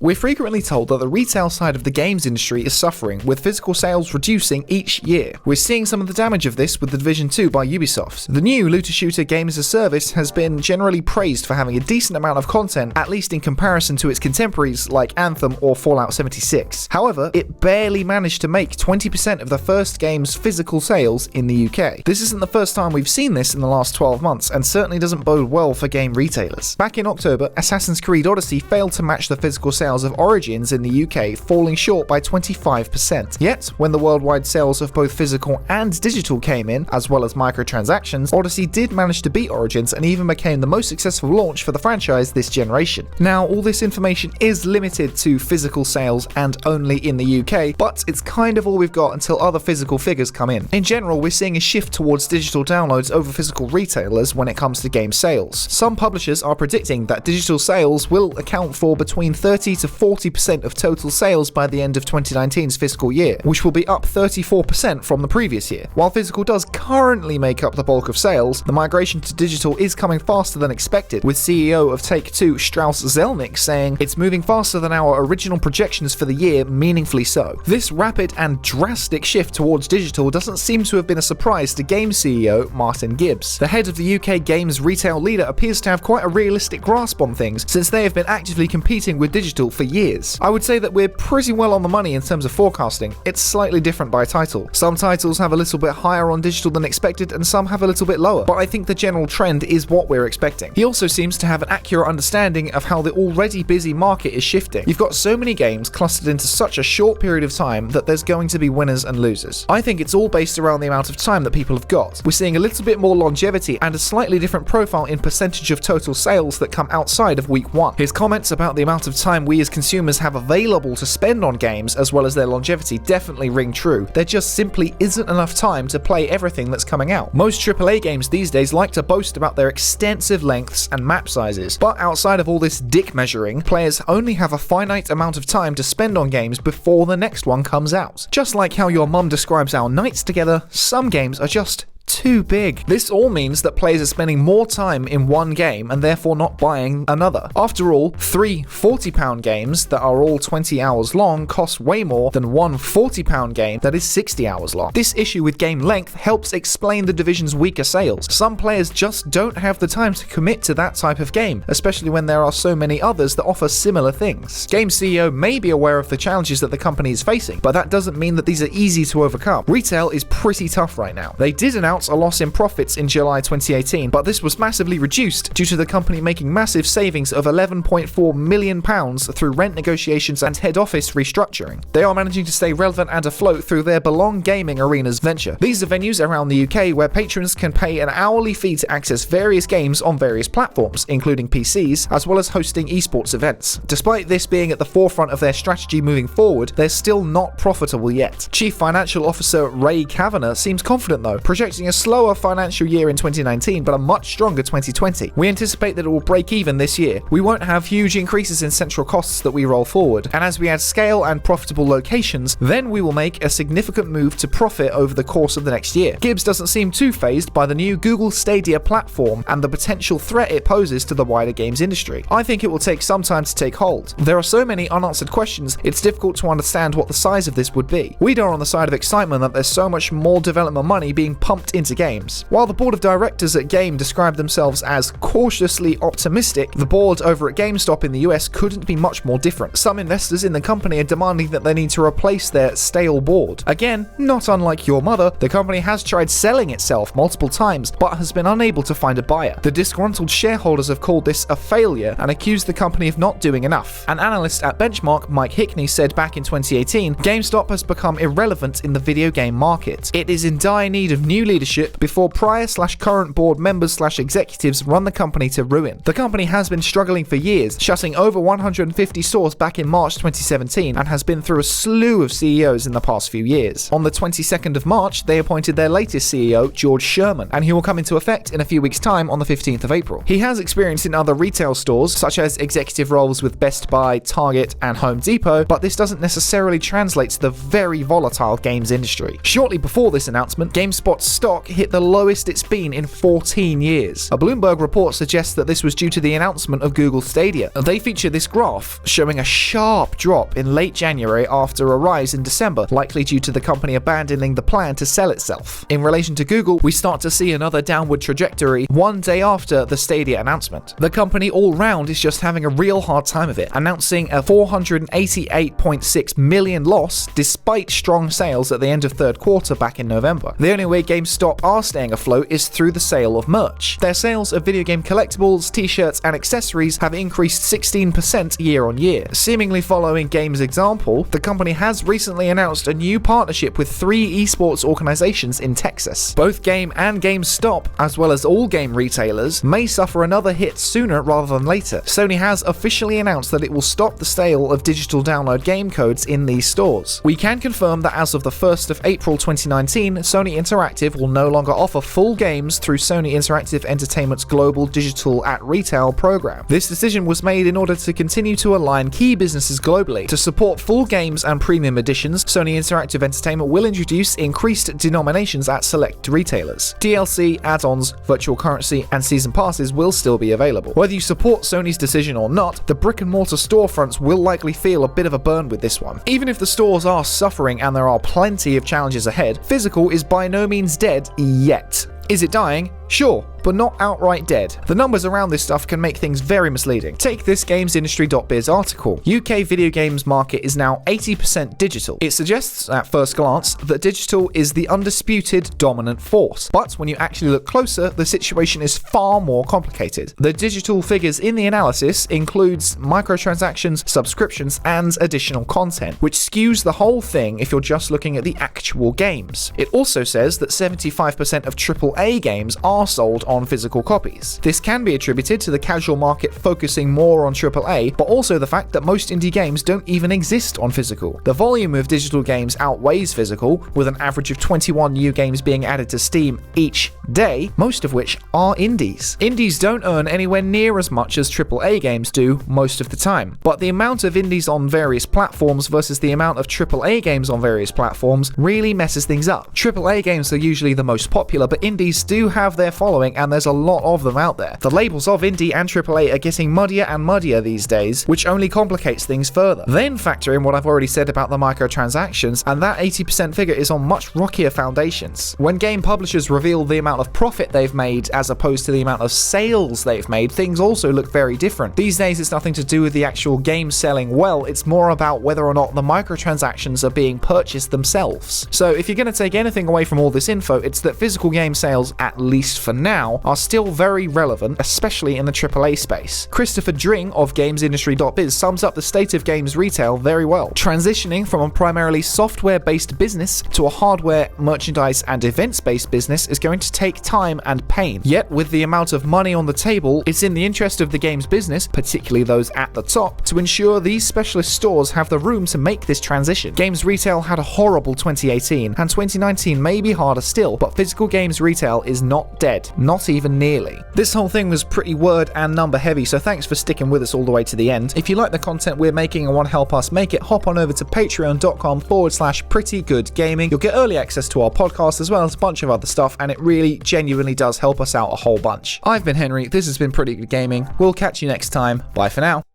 We're frequently told that the retail side of the games industry is suffering, with physical sales reducing each year. We're seeing some of the damage of this with The Division 2 by Ubisoft. The new looter-shooter game as a service has been generally praised for having a decent amount of content, at least in comparison to its contemporaries like Anthem or Fallout 76. However, it barely managed to make 20% of the first game's physical sales in the UK. This isn't the first time we've seen this in the last 12 months, and certainly doesn't bode well for game retailers. Back in October, Assassin's Creed Odyssey failed to match the physical sales of Origins in the UK, falling short by 25%. Yet, when the worldwide sales of both physical and digital came in, as well as microtransactions, Odyssey did manage to beat Origins and even became the most successful launch for the franchise this generation. Now, all this information is limited to physical sales and only in the UK, but it's kind of all we've got until other physical figures come in. In general, we're seeing a shift towards digital downloads over physical retailers when it comes to game sales. Some publishers are predicting that digital sales will account for between 30 to 40% of total sales by the end of 2019's fiscal year, which will be up 34% from the previous year. While physical does currently make up the bulk of sales, the migration to digital is coming faster than expected, with CEO of Take-Two Strauss Zelnick saying, "It's moving faster than our original projections for the year, meaningfully so." This rapid and drastic shift towards digital doesn't seem to have been a surprise to game CEO Martin Gibbs. The head of the UK games retail leader appears to have quite a realistic grasp on things, since they have been actively competing with digital for years. I would say that we're pretty well on the money in terms of forecasting. It's slightly different by title. Some titles have a little bit higher on digital than expected, and some have a little bit lower, but I think the general trend is what we're expecting. He also seems to have an accurate understanding of how the already busy market is shifting. You've got so many games clustered into such a short period of time that there's going to be winners and losers. I think it's all based around the amount of time that people have got. We're seeing a little bit more longevity and a slightly different profile in percentage of total sales that come outside of week one. His comments about the amount of time we as consumers have available to spend on games, as well as their longevity, definitely ring true. There just simply isn't enough time to play everything that's coming out. Most AAA games these days like to boast about their extensive lengths and map sizes, but outside of all this dick measuring, players only have a finite amount of time to spend on games before the next one comes out. Just like how your mum describes our nights together, some games are just too big. This all means that players are spending more time in one game and therefore not buying another. After all, 3 £40 games that are all 20 hours long cost way more than one £40 game that is 60 hours long. This issue with game length helps explain the division's weaker sales. Some players just don't have the time to commit to that type of game, especially when there are so many others that offer similar things. Game CEO may be aware of the challenges that the company is facing, but that doesn't mean that these are easy to overcome. Retail is pretty tough right now. They did announce a loss in profits in July 2018, but this was massively reduced due to the company making massive savings of £11.4 million through rent negotiations and head office restructuring. They are managing to stay relevant and afloat through their Belong Gaming Arenas venture. These are venues around the UK where patrons can pay an hourly fee to access various games on various platforms, including PCs, as well as hosting esports events. Despite this being at the forefront of their strategy moving forward, they're still not profitable yet. Chief Financial Officer Ray Kavanagh seems confident though, projecting a slower financial year in 2019 but a much stronger 2020. We anticipate that it will break even this year. We won't have huge increases in central costs that we roll forward, and as we add scale and profitable locations, then we will make a significant move to profit over the course of the next year. Gibbs doesn't seem too fazed by the new Google Stadia platform and the potential threat it poses to the wider games industry. I think it will take some time to take hold. There are so many unanswered questions, it's difficult to understand what the size of this would be. We are on the side of excitement that there's so much more development money being pumped into games. While the board of directors at Game described themselves as cautiously optimistic, the board over at GameStop in the US couldn't be much more different. Some investors in the company are demanding that they need to replace their stale board. Again, not unlike your mother, the company has tried selling itself multiple times but has been unable to find a buyer. The disgruntled shareholders have called this a failure and accused the company of not doing enough. An analyst at Benchmark, Mike Hickney, said back in 2018, GameStop has become irrelevant in the video game market. It is in dire need of new leadership before prior/current board members/executives run the company to ruin. The company has been struggling for years, shutting over 150 stores back in March 2017 and has been through a slew of CEOs in the past few years. On the 22nd of March, they appointed their latest CEO, George Sherman, and he will come into effect in a few weeks' time on the 15th of April. He has experience in other retail stores, such as executive roles with Best Buy, Target, and Home Depot, but this doesn't necessarily translate to the very volatile games industry. Shortly before this announcement, GameSpot's stock stock hit the lowest it's been in 14 years. A Bloomberg report suggests that this was due to the announcement of Google Stadia. They feature this graph showing a sharp drop in late January after a rise in December, likely due to the company abandoning the plan to sell itself. In relation to Google, we start to see another downward trajectory one day after the Stadia announcement. The company all round is just having a real hard time of it, announcing a $488.6 million loss despite strong sales at the end of third quarter back in November. The only way GameStop are staying afloat is through the sale of merch. Their sales of video game collectibles, t-shirts, and accessories have increased 16% year on year. Seemingly following Game's example, the company has recently announced a new partnership with 3 esports organizations in Texas. Both Game and GameStop, as well as all game retailers, may suffer another hit sooner rather than later. Sony has officially announced that it will stop the sale of digital download game codes in these stores. We can confirm that as of the 1st of April 2019, Sony Interactive will no longer offer full games through Sony Interactive Entertainment's global digital at retail program. This decision was made in order to continue to align key businesses globally. To support full games and premium editions, Sony Interactive Entertainment will introduce increased denominations at select retailers. DLC, add-ons, virtual currency, and season passes will still be available. Whether you support Sony's decision or not, the brick-and-mortar storefronts will likely feel a bit of a burn with this one. Even if the stores are suffering and there are plenty of challenges ahead, physical is by no means dead yet. Is it dying? Sure, but not outright dead. The numbers around this stuff can make things very misleading. Take this gamesindustry.biz article. UK video games market is now 80% digital. It suggests, at first glance, that digital is the undisputed dominant force. But when you actually look closer, the situation is far more complicated. The digital figures in the analysis includes microtransactions, subscriptions, and additional content, which skews the whole thing if you're just looking at the actual games. It also says that 75% of AAA games are sold on physical copies. This can be attributed to the casual market focusing more on AAA, but also the fact that most indie games don't even exist on physical. The volume of digital games outweighs physical, with an average of 21 new games being added to Steam each day, most of which are indies. Indies don't earn anywhere near as much as AAA games do most of the time, but the amount of indies on various platforms versus the amount of AAA games on various platforms really messes things up. AAA games are usually the most popular, but indies do have their following, and there's a lot of them out there. The labels of indie and AAA are getting muddier and muddier these days, which only complicates things further. Then factor in what I've already said about the microtransactions, and that 80% figure is on much rockier foundations. When game publishers reveal the amount of profit they've made as opposed to the amount of sales they've made, things also look very different. These days it's nothing to do with the actual game selling well, it's more about whether or not the microtransactions are being purchased themselves. So if you're going to take anything away from all this info, it's that physical game sales, at least for now, are still very relevant, especially in the AAA space. Christopher Dring of gamesindustry.biz sums up the state of games retail very well. Transitioning from a primarily software-based business to a hardware, merchandise, and events-based business is going to take time and pain. Yet, with the amount of money on the table, it's in the interest of the games business, particularly those at the top, to ensure these specialist stores have the room to make this transition. Games retail had a horrible 2018, and 2019 may be harder still, but physical games retail is not dead, not even nearly. This whole thing was pretty word and number heavy, so thanks for sticking with us all the way to the end. If you like the content we're making and want to help us make it, hop on over to patreon.com/prettygoodgaming. You'll get early access to our podcast as well as a bunch of other stuff, and it really genuinely does help us out a whole bunch. I've been Henry, this has been Pretty Good Gaming. We'll catch you next time. Bye for now.